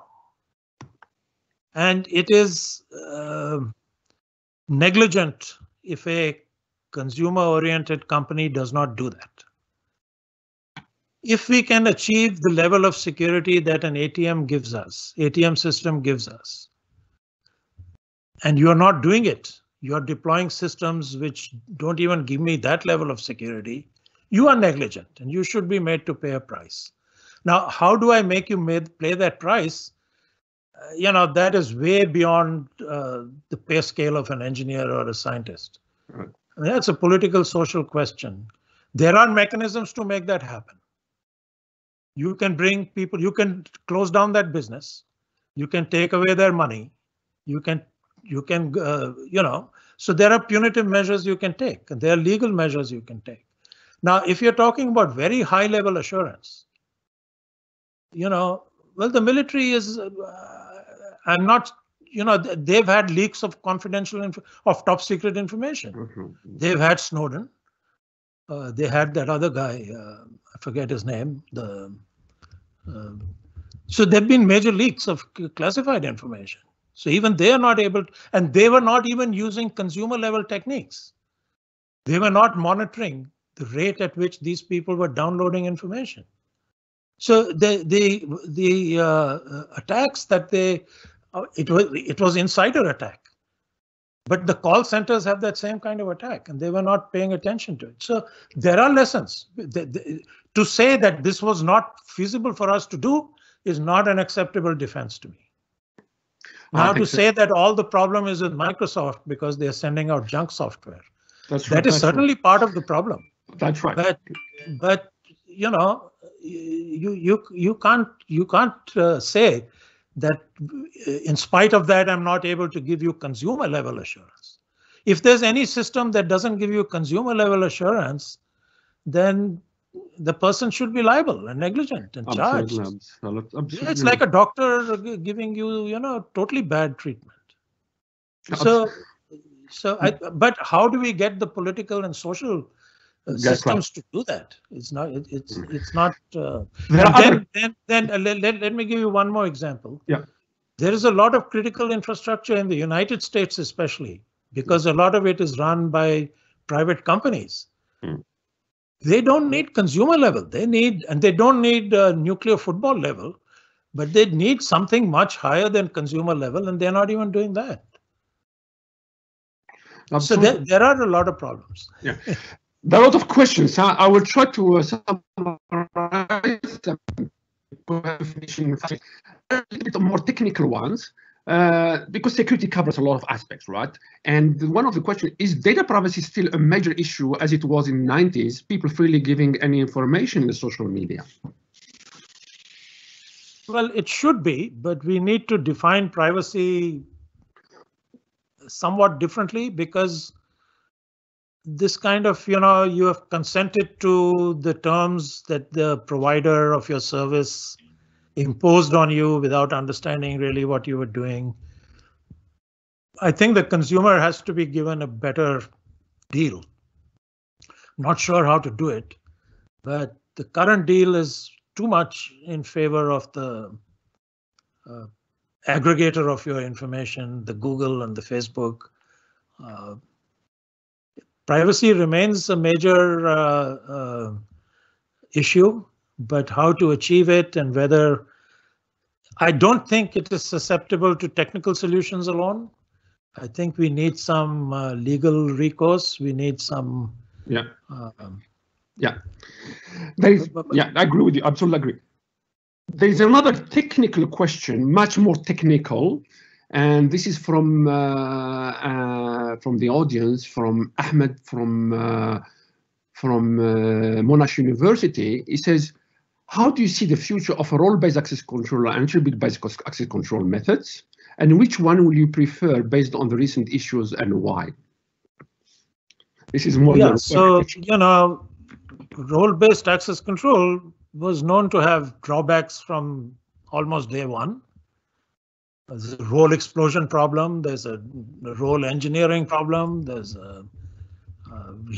And it is negligent if a consumer-oriented company does not do that. If we can achieve the level of security that an ATM system gives us, and you're not doing it, you're deploying systems which don't even give me that level of security, you are negligent and you should be made to pay a price. Now, how do I make you pay that price? You know, that is way beyond the pay scale of an engineer or a scientist. Right. That's a political, social question. There are mechanisms to make that happen. You can bring people, you can close down that business, you can take away their money, you can, you know, so there are punitive measures you can take, and there are legal measures you can take. Now, if you're talking about very high level assurance, you know, well, the military is, I'm not, you know, they've had leaks of confidential, of top secret information. Mm-hmm. They've had Snowden. They had that other guy, I forget his name. So there've been major leaks of classified information. So even they are not able to, and they were not even using consumer level techniques. They were not monitoring the rate at which these people were downloading information. So the attacks that it was insider attack, but the call centers have that same kind of attack, and they were not paying attention to it. So there are lessons. To say that this was not feasible for us to do is not an acceptable defense to me. Now, to say that all the problem is with Microsoft because they are sending out junk software, that is certainly part of the problem. That's right. But you know, you can't say that in spite of that, I'm not able to give you consumer level assurance. If there's any system that doesn't give you consumer level assurance, then the person should be liable and negligent and charged. Absolutely. Yeah, it's like a doctor giving you, you know, totally bad treatment. But how do we get the political and social systems to do that? It's not. It's not. Then let me give you one more example. Yeah. There is a lot of critical infrastructure in the United States, especially because a lot of it is run by private companies. They don't need consumer level. They need, and they don't need nuclear football level, but they need something much higher than consumer level, and they're not even doing that. Absolutely. So there are a lot of problems. Yeah. There are a lot of questions. I will try to summarize them. A little bit more technical ones, because security covers a lot of aspects, right? And one of the questions is data privacy still a major issue as it was in the 90s, people freely giving any information in the social media? Well, it should be, but we need to define privacy somewhat differently, because this kind of, you know, you have consented to the terms that the provider of your service imposed on you without understanding really what you were doing. I think the consumer has to be given a better deal. Not sure how to do it, but the current deal is too much in favor of the aggregator of your information, the Google and the Facebook. privacy remains a major issue, but how to achieve it and whether, I don't think it is susceptible to technical solutions alone. I think we need some legal recourse. We need some. Yeah. Yeah. I agree with you. Absolutely agree. There is another technical question, much more technical, and this is from the audience, from Ahmed from Monash University. He says, how do you see the future of role-based access control and attribute-based access control methods? And which one will you prefer based on the recent issues and why? This is more. Yeah, so, you know, role-based access control was known to have drawbacks from almost day one. There's a role explosion problem. There's a role engineering problem. There's a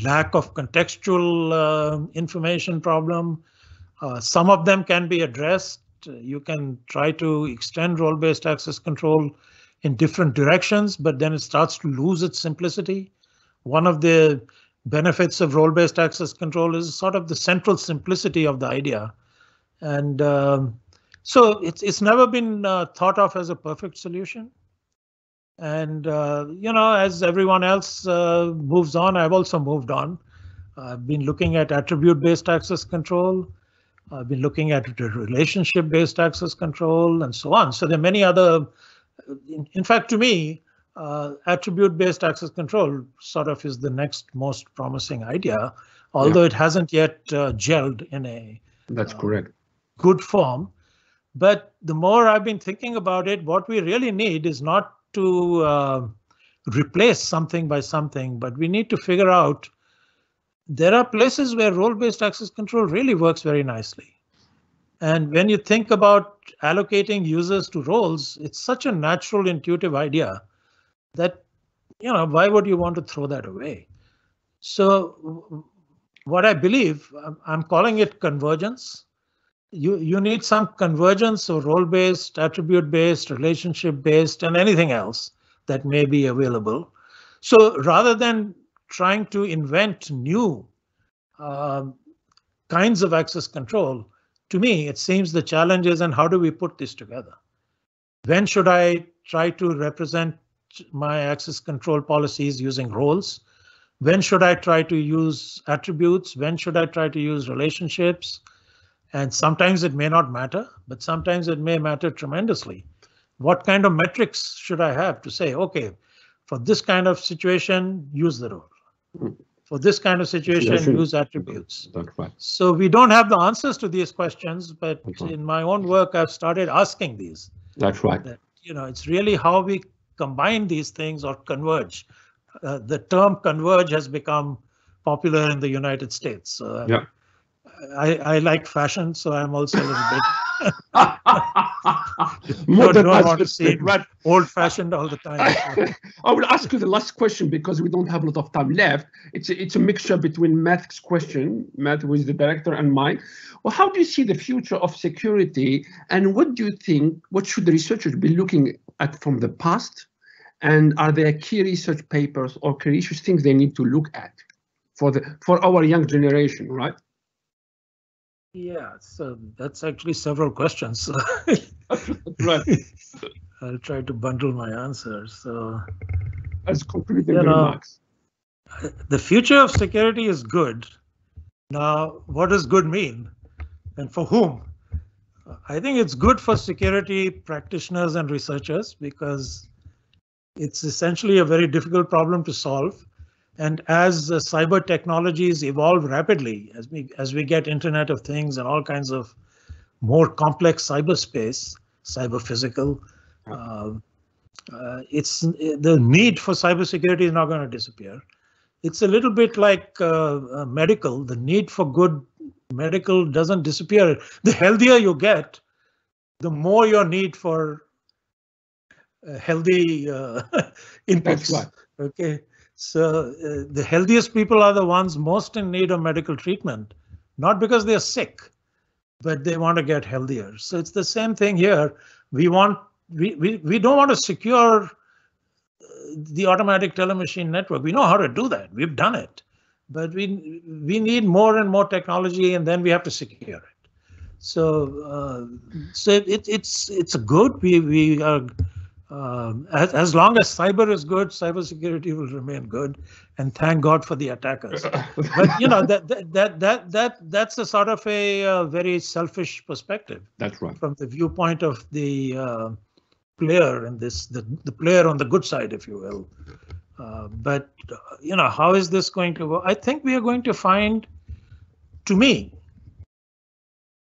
lack of contextual information problem. Some of them can be addressed. You can try to extend role-based access control in different directions, but then it starts to lose its simplicity. One of the benefits of role-based access control is sort of the central simplicity of the idea. And so it's never been thought of as a perfect solution. And, you know, as everyone else moves on, I've also moved on. I've been looking at attribute-based access control. I've been looking at relationship-based access control and so on. So there are many other, in fact, to me, attribute-based access control sort of is the next most promising idea, although it hasn't yet gelled in a correct. Good form. But the more I've been thinking about it, what we really need is not to replace something by something, but we need to figure out there are places where role-based access control really works very nicely. And when you think about allocating users to roles, it's such a natural, intuitive idea that, you know, why would you want to throw that away? So what I believe, I'm calling it convergence. You need some convergence of role-based, attribute-based, relationship-based, and anything else that may be available. So rather than trying to invent new kinds of access control, to me, it seems the challenge is, and how do we put this together? When should I try to represent my access control policies using roles? When should I try to use attributes? When should I try to use relationships? And sometimes it may not matter, but sometimes it may matter tremendously. What kind of metrics should I have to say, okay, for this kind of situation, use the role. For this kind of situation, use attributes. That's right. So we don't have the answers to these questions, but in my own work, I've started asking these. That's right. That, you know, it's really how we combine these things or converge. The term converge has become popular in the United States. So yeah. I like fashion, so I'm also a little bit. Don't want to seem old-fashioned all the time. I will ask you the last question because we don't have a lot of time left. It's a mixture between Matt's question, Matt, who is the director, and mine. Well, how do you see the future of security, and what do you think? What should the researchers be looking at from the past? And are there key research papers or key issues, things they need to look at for our young generation, right? Yeah, so that's actually several questions. Right. I'll try to bundle my answers. So, as concluding remarks. The future of security is good. Now, what does good mean, and for whom? I think it's good for security practitioners and researchers because it's essentially a very difficult problem to solve. And as cyber technologies evolve rapidly, as we get Internet of Things and all kinds of more complex cyberspace, cyber physical, it's the need for cybersecurity is not going to disappear. It's a little bit like medical. The need for good medical doesn't disappear. The healthier you get, the more your need for healthy inputs. That's right. Okay. So the healthiest people are the ones most in need of medical treatment, not because they're sick, but they want to get healthier. So it's the same thing here. We don't want to secure the automatic telemachine network. We know how to do that. We've done it. But we need more and more technology, and then we have to secure it. So it's a good. We are as long as cyber is good, cybersecurity will remain good, and thank God for the attackers. But you know that's a sort of a very selfish perspective. That's right. From the viewpoint of the player in this, the player on the good side, if you will. But you know, how is this going to work? I think we are going to find, to me,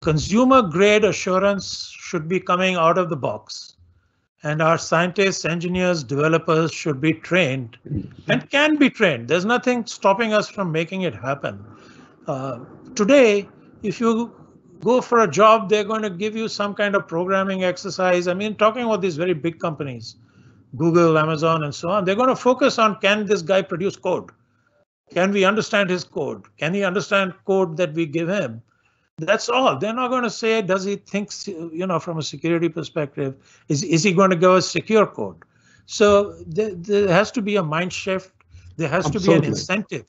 consumer grade assurance should be coming out of the box, and our scientists, engineers, developers should be trained and can be trained. There's nothing stopping us from making it happen. Today, if you go for a job, they're going to give you some kind of programming exercise. I mean, talking about these very big companies, Google, Amazon, and so on, they're going to focus on, can this guy produce code? Can we understand his code? Can he understand code that we give him? That's all. They're not going to say, does he think, you know, from a security perspective, is he going to go with secure code? So there has to be a mind shift. There has to be an incentive.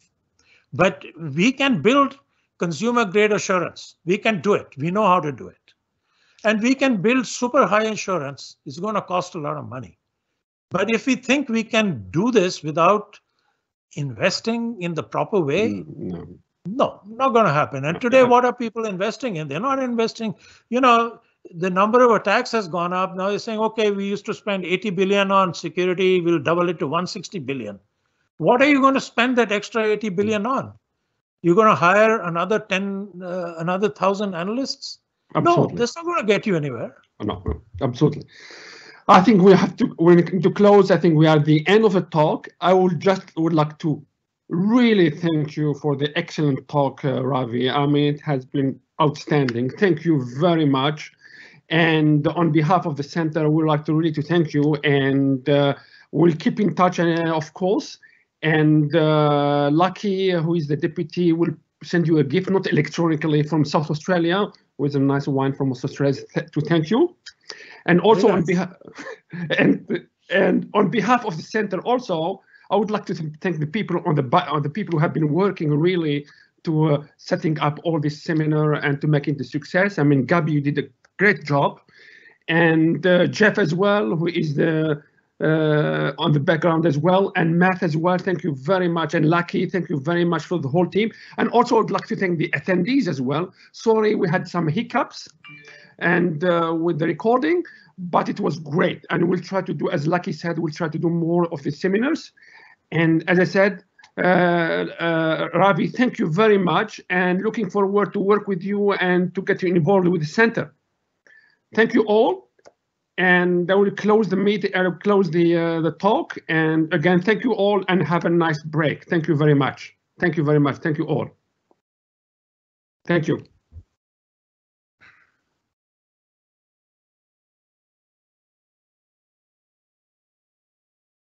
But we can build consumer grade assurance. We can do it. We know how to do it. And we can build super high insurance. It's going to cost a lot of money. But if we think we can do this without investing in the proper way, no, not going to happen. And today, what are people investing in? They're not investing. You know, the number of attacks has gone up. Now they're saying, OK, we used to spend 80 billion on security. We'll double it to 160 billion. What are you going to spend that extra 80 billion on? You're going to hire another 1,000 analysts? Absolutely. No, that's not going to get you anywhere. No, absolutely. I think we're going to close. I think we are at the end of the talk. I would like to really thank you for the excellent talk, Ravi. I mean, it has been outstanding. Thank you very much. And on behalf of the center, we'd like to really thank you. And we'll keep in touch, of course. And Lucky, who is the deputy, will send you a gift, not electronically, from South Australia, with a nice wine from South Australia to thank you. And also on behalf and on behalf of the center, also I would like to thank the people the people who have been working really to setting up all this seminar and to making the success. I mean, Gabi, you did a great job, and Jeff as well, who is the on the background as well, and Matt as well. Thank you very much, and Lucky, thank you very much for the whole team. And also I'd like to thank the attendees as well. Sorry, we had some hiccups and with the recording, but it was great. And we'll try to do, as Lucky said, we'll try to do more of the seminars. And as I said, Ravi, thank you very much, and looking forward to work with you and to get you involved with the center. Thank you all, and I will close the meeting. I will close the talk. And again, thank you all, and have a nice break. Thank you very much. Thank you very much. Thank you all. Thank you.